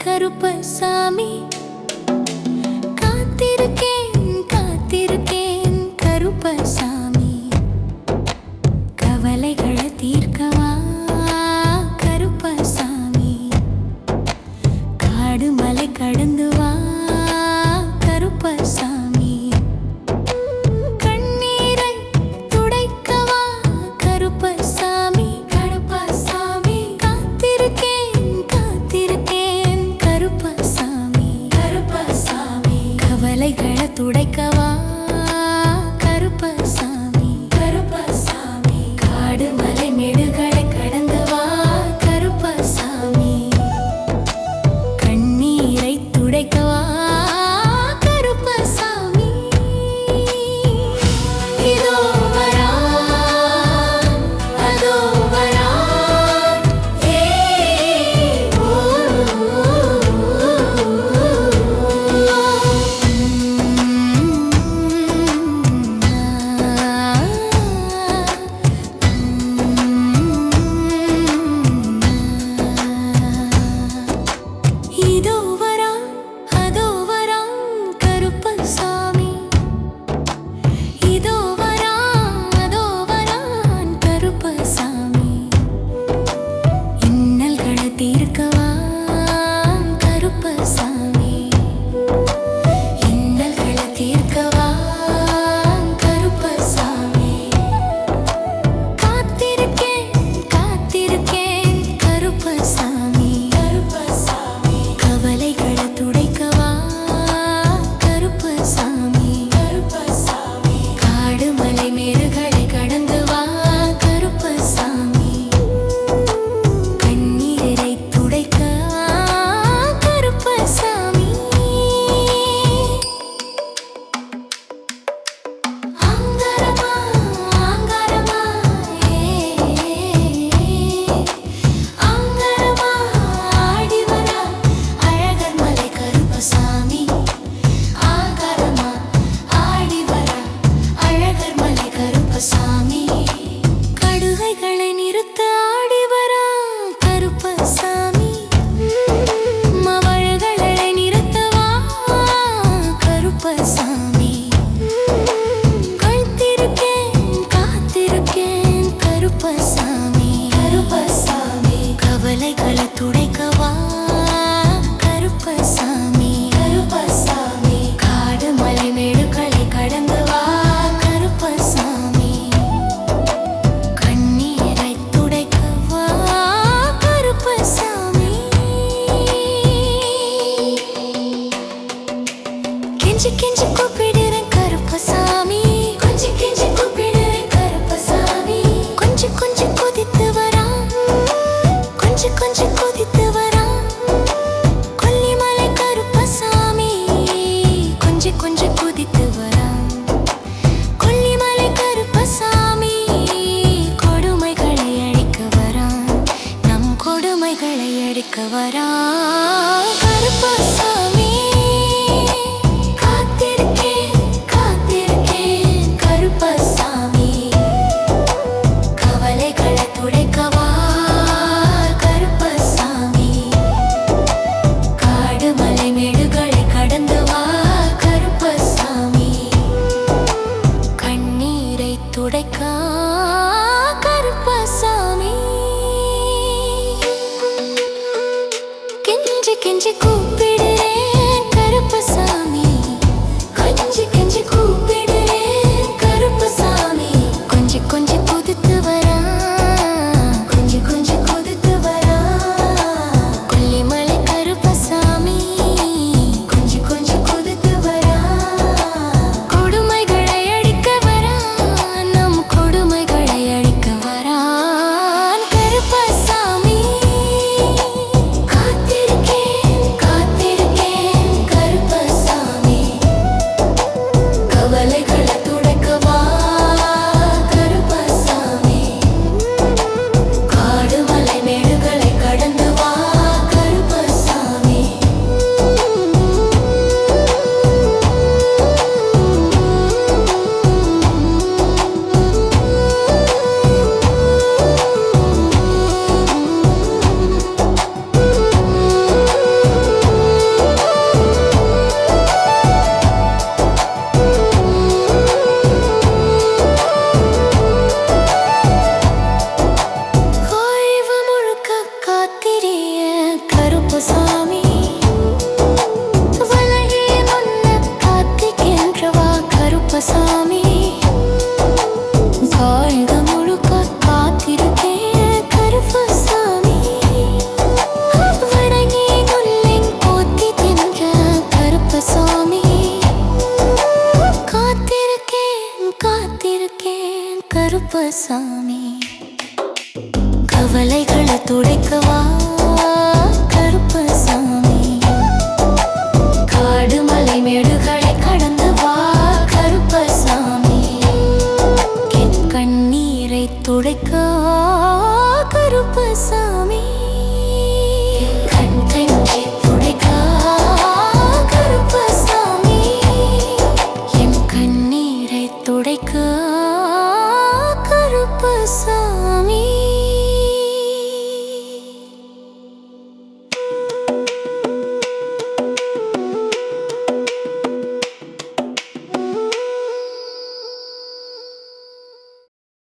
கருப்பசாமி. காத்திருக்கேன் காத்திருக்கேன் கருப்பசாமி. கவலைகளை தீர்க்கவா கருப்பசாமி. காடு மலை கடந்து வா கருப்பசாமி. கண்ணீரை துடைக்கவா கருப்பசாமி. கருப்பசாமி காத்திருக்கேன் காத்திருக்கேன் கருப்பசாமி. கருப்பசாமி கவலைகளை துடைக்கவா கருப்பசாமி. கருப்பசாமி காடு மலை மேடுகளை கடந்து வா கருப்பசாமி. கண்ணீரை துடைக்கவா கருப்பசாமி. இதோ வரான் அதோ வரான் ஏ ஓ இதோ வரான் அதோ வரான் கருப்பசாமி. இதோ வரான் அதோ வரான் கருப்பசாமி. இன்னல்களை தீர்க்கவா கருப்பசாமி. இன்னல்களை தீர்க்கவா கருப்பசாமி. காத்திருக்கேன் காத்திருக்கேன் கருப்பசாமி. கருப்பசாமி கவலைகளை துடைக்கவா கருப்பசாமி. கருப்பசாமி காடு மலை மேடுகளை கடந்து வா கருப்பசாமி. கண்ணீரை துடைக்கவா கருப்பசாமி. ஆங்காரமா ஆங்காரமா ஆங்காரமா ஆடி வரா அழகர் மலை கருப்பசாமி. ஆங்காரமா ஆடி வரா அழகர் மலை கருப்பசாமி. கடுகைகளை நிறுத்த ஆடி வரா கருப்பசாமி. மவழ்களை நிறுத்தவா கருப்பசாமி. காத்திருக்கேன் காத்திருக்கேன் கருப்பசாமி. கருப்பசாமி கவலைகளை துடைக்கவா கருப்பசாமி. கருப்பசாமி காடு மலை மேடுகளை கடந்து வா கருப்பசாமி. கண்ணீரை துடைக்கவா கருப்பசாமி. கெஞ்சி கெஞ்சி கூப்பிடுறேன் கருப்பசாமி. கொஞ்சி கெஞ்சி கூப்பிடுறேன் கருப்பசாமி. கொஞ்சி கொஞ்சி குதித்து வரா கொஞ்சி கொஞ்சி குதித்து வரா கொல்லிமலை கருப்பசாமி. கொஞ்சி கொஞ்சி குதித்து வரா கொல்லிமலை கருப்பசாமி. கொடுமைகளை அழிக்க வரா நம் கொடுமைகளை அழிக்க வரா கருப்பசாமி. காத்திருக்கேன் காத்திருக்கேன் கருப்பசாமி. கவலைகளை துடைக்கவா கருப்பசாமி. காடு மலை மேடுகளை கடந்து வா கருப்பசாமி. கண்ணீரை துடைக்க கருப்பசாமி. கெஞ்சி கெஞ்சி கூப்பிடுறேன் கருப்பசாமி. கொஞ்சி கொஞ்சி கூப்பிடுறேன் கருப்பசாமி. கொஞ்சி கொஞ்சி குதித்து வரா கொஞ்சி கொஞ்சி குதித்து வரா கொல்லிமலை கருப்பசாமி. கொஞ்சி கொஞ்சி குதித்து வரா கொடுமைகளை அழிக்க வரா நம் கொடுமைகளை அழிக்க வரா கருப்பசாமி. காத்திருக்கேன் காத்திருக்கேன் தப்பு